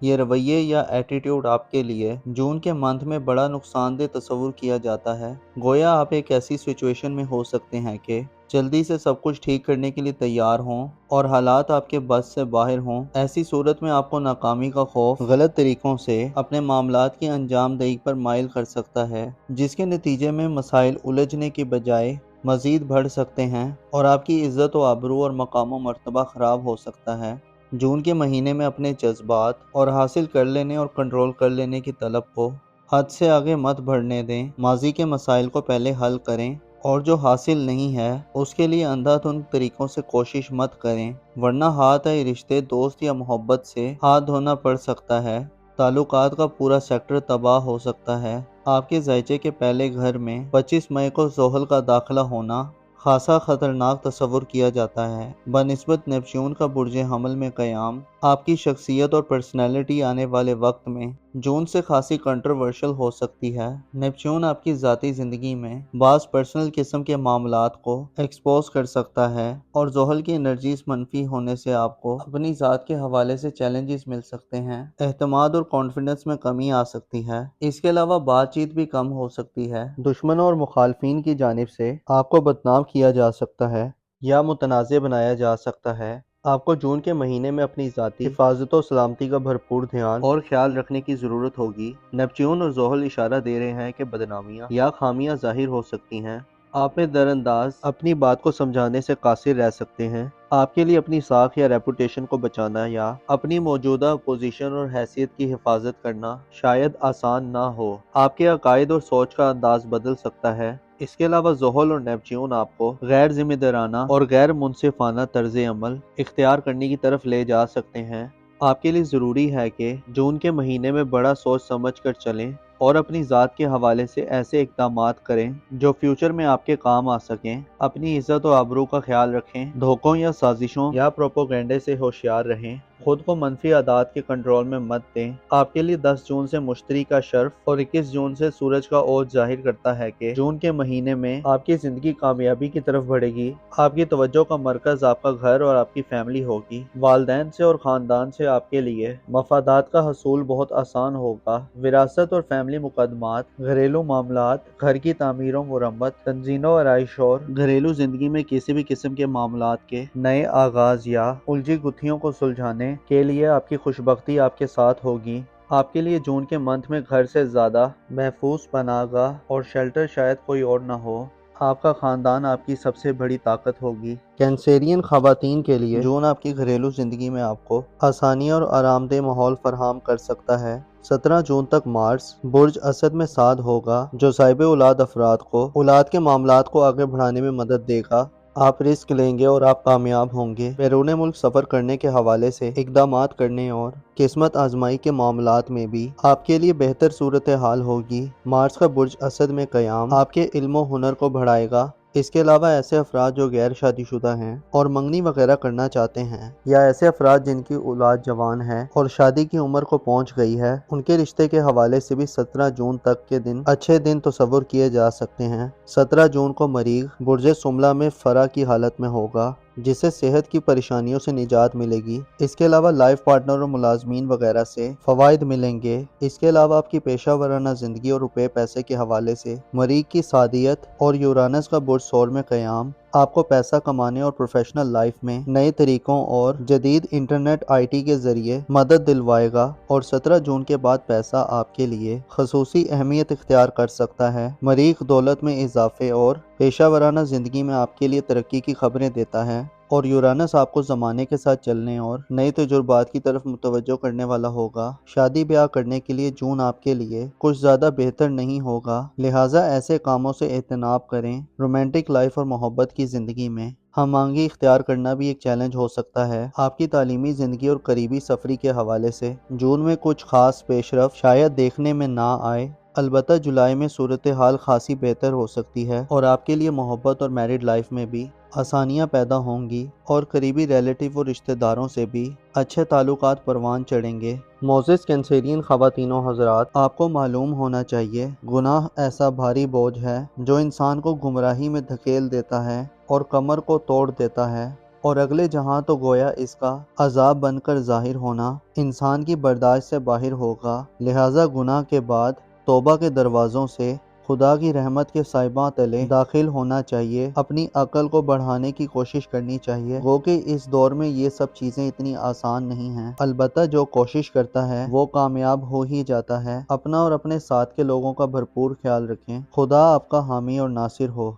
یہ رویے یا ایٹیٹیوڈ آپ کے لیے جون کے منتھ میں بڑا نقصان دہ تصور کیا جاتا ہے۔ گویا آپ ایک ایسی سچویشن میں ہو سکتے ہیں کہ جلدی سے سب کچھ ٹھیک کرنے کے لیے تیار ہوں اور حالات آپ کے بس سے باہر ہوں۔ ایسی صورت میں آپ کو ناکامی کا خوف غلط طریقوں سے اپنے معاملات کی انجام دہی پر مائل کر سکتا ہے، جس کے نتیجے میں مسائل الجھنے کی بجائے مزید بڑھ سکتے ہیں اور آپ کی عزت و آبرو اور مقام و مرتبہ خراب ہو سکتا ہے۔ جون کے مہینے میں اپنے جذبات اور حاصل کر لینے اور کنٹرول کر لینے کی طلب کو حد سے آگے مت بڑھنے دیں۔ ماضی کے مسائل کو پہلے حل کریں اور جو حاصل نہیں ہے اس کے لیے اندھا دھند طریقوں سے کوشش مت کریں، ورنہ ہاتھ آئے رشتے، دوست یا محبت سے ہاتھ دھونا پڑ سکتا ہے۔ تعلقات کا پورا سیکٹر تباہ ہو سکتا ہے۔ آپ کے ذائچے کے پہلے گھر میں 25 مئی کو زحل کا داخلہ ہونا خاصا خطرناک تصور کیا جاتا ہے۔ بنسبت نیپچون کا برج حمل میں قیام، آپ کی شخصیت اور پرسنالٹی آنے والے وقت میں جون سے خاصی کنٹروورشل ہو سکتی ہے۔ نیپچون آپ کی ذاتی زندگی میں بعض پرسنل قسم کے معاملات کو ایکسپوز کر سکتا ہے اور زحل کی انرجیز منفی ہونے سے آپ کو اپنی ذات کے حوالے سے چیلنجز مل سکتے ہیں۔ اعتماد اور کانفیڈنس میں کمی آ سکتی ہے۔ اس کے علاوہ بات چیت بھی کم ہو سکتی ہے۔ دشمنوں اور مخالفین کی جانب سے آپ کو بدنام کیا جا سکتا ہے یا متنازع بنایا جا سکتا ہے۔ آپ کو جون کے مہینے میں اپنی ذاتی حفاظت و سلامتی کا بھرپور دھیان اور خیال رکھنے کی ضرورت ہوگی۔ نیپچون اور زحل اشارہ دے رہے ہیں کہ بدنامیاں یا خامیاں ظاہر ہو سکتی ہیں۔ آپ میں در انداز اپنی بات کو سمجھانے سے قاصر رہ سکتے ہیں۔ آپ کے لیے اپنی ساکھ یا ریپوٹیشن کو بچانا یا اپنی موجودہ پوزیشن اور حیثیت کی حفاظت کرنا شاید آسان نہ ہو۔ آپ کے عقائد اور سوچ کا انداز بدل سکتا ہے۔ اس کے علاوہ زحل اور نیپچون آپ کو غیر ذمہ دارانہ اور غیر منصفانہ طرز عمل اختیار کرنے کی طرف لے جا سکتے ہیں۔ آپ کے لیے ضروری ہے کہ جون کے مہینے میں بڑا سوچ سمجھ کر چلیں اور اپنی ذات کے حوالے سے ایسے اقدامات کریں جو فیوچر میں آپ کے کام آ سکیں۔ اپنی عزت و آبرو کا خیال رکھیں، دھوکوں یا سازشوں یا پروپیگنڈے سے ہوشیار رہیں، خود کو منفی عادات کے کنٹرول میں مت دیں۔ آپ کے لیے 10 جون سے مشتری کا شرف اور 21 جون سے سورج کا اوج ظاہر کرتا ہے کہ جون کے مہینے میں آپ کی زندگی کامیابی کی طرف بڑھے گی۔ آپ کی توجہ کا مرکز آپ کا گھر اور آپ کی فیملی ہوگی۔ والدین سے اور خاندان سے آپ کے لیے مفادات کا حصول بہت آسان ہوگا۔ وراثت اور فیملی مقدمات، گھریلو معاملات، گھر کی تعمیر و مرمت، تنظیم و آرائش اور گھریلو زندگی میں کسی بھی قسم کے معاملات کے نئے آغاز یا الجھی گتھیوں کو سلجھانے کے لیے آپ کی خوشبختی آپ کے ساتھ ہوگی۔ آپ کے لیے جون کے منتھ میں گھر سے زیادہ محفوظ پناہ گاہ اور شیلٹر شاید کوئی اور نہ ہو۔ آپ کا خاندان آپ کی سب سے بڑی طاقت ہوگی۔ کینسیرین خواتین کے لیے جون آپ کی گھریلو زندگی میں آپ کو آسانی اور آرام دہ ماحول فراہم کر سکتا ہے۔ 17 جون تک مارس برج اسد میں سعد ہوگا، جو صاحب اولاد افراد کو اولاد کے معاملات کو آگے بڑھانے میں مدد دے گا۔ آپ رسک لیں گے اور آپ کامیاب ہوں گے۔ بیرون ملک سفر کرنے کے حوالے سے اقدامات کرنے اور قسمت آزمائی کے معاملات میں بھی آپ کے لیے بہتر صورتحال ہوگی۔ مارس کا برج اسد میں قیام آپ کے علم و ہنر کو بڑھائے گا۔ اس کے علاوہ ایسے افراد جو غیر شادی شدہ ہیں اور منگنی وغیرہ کرنا چاہتے ہیں، یا ایسے افراد جن کی اولاد جوان ہے اور شادی کی عمر کو پہنچ گئی ہے، ان کے رشتے کے حوالے سے بھی 17 جون تک کے دن اچھے دن تصور کیے جا سکتے ہیں۔ 17 جون کو مریخ برج سملہ میں فرا کی حالت میں ہوگا، جس سے صحت کی پریشانیوں سے نجات ملے گی۔ اس کے علاوہ لائف پارٹنر اور ملازمین وغیرہ سے فوائد ملیں گے۔ اس کے علاوہ آپ کی پیشہ ورانہ زندگی اور روپے پیسے کے حوالے سے مریخ کی سعادیت اور یورانس کا برج ثور میں قیام آپ کو پیسہ کمانے اور پروفیشنل لائف میں نئے طریقوں اور جدید انٹرنیٹ آئی ٹی کے ذریعے مدد دلوائے گا، اور 17 جون کے بعد پیسہ آپ کے لیے خصوصی اہمیت اختیار کر سکتا ہے۔ مریخ دولت میں اضافے اور پیشہ ورانہ زندگی میں آپ کے لیے ترقی کی خبریں دیتا ہے، اور یورانس آپ کو زمانے کے ساتھ چلنے اور نئے تجربات کی طرف متوجہ کرنے والا ہوگا۔ شادی بیاہ کرنے کے لیے جون آپ کے لیے کچھ زیادہ بہتر نہیں ہوگا، لہٰذا ایسے کاموں سے اجتناب کریں۔ رومانٹک لائف اور محبت کی زندگی میں ہم آہنگی اختیار کرنا بھی ایک چیلنج ہو سکتا ہے۔ آپ کی تعلیمی زندگی اور قریبی سفری کے حوالے سے جون میں کچھ خاص پیش رفت شاید دیکھنے میں نہ آئے، البتہ جولائی میں صورتحال خاصی بہتر ہو سکتی ہے اور آپ کے لیے محبت اور میرڈ لائف میں بھی آسانیاں پیدا ہوں گی، اور قریبی ریلیٹیو اور رشتہ داروں سے بھی اچھے تعلقات پروان چڑھیں گے۔ معزز کینسیرین خواتین و حضرات، آپ کو معلوم ہونا چاہیے، گناہ ایسا بھاری بوجھ ہے جو انسان کو گمراہی میں دھکیل دیتا ہے اور کمر کو توڑ دیتا ہے۔ اور اگلے جہاں تو گویا اس کا عذاب بن کر ظاہر ہونا انسان کی برداشت سے باہر ہوگا۔ لہٰذا گناہ کے بعد توبہ کے دروازوں سے خدا کی رحمت کے سائباں تلے داخل ہونا چاہیے، اپنی عقل کو بڑھانے کی کوشش کرنی چاہیے۔ گو کہ اس دور میں یہ سب چیزیں اتنی آسان نہیں ہیں، البتہ جو کوشش کرتا ہے وہ کامیاب ہو ہی جاتا ہے۔ اپنا اور اپنے ساتھ کے لوگوں کا بھرپور خیال رکھیں۔ خدا آپ کا حامی اور ناصر ہو۔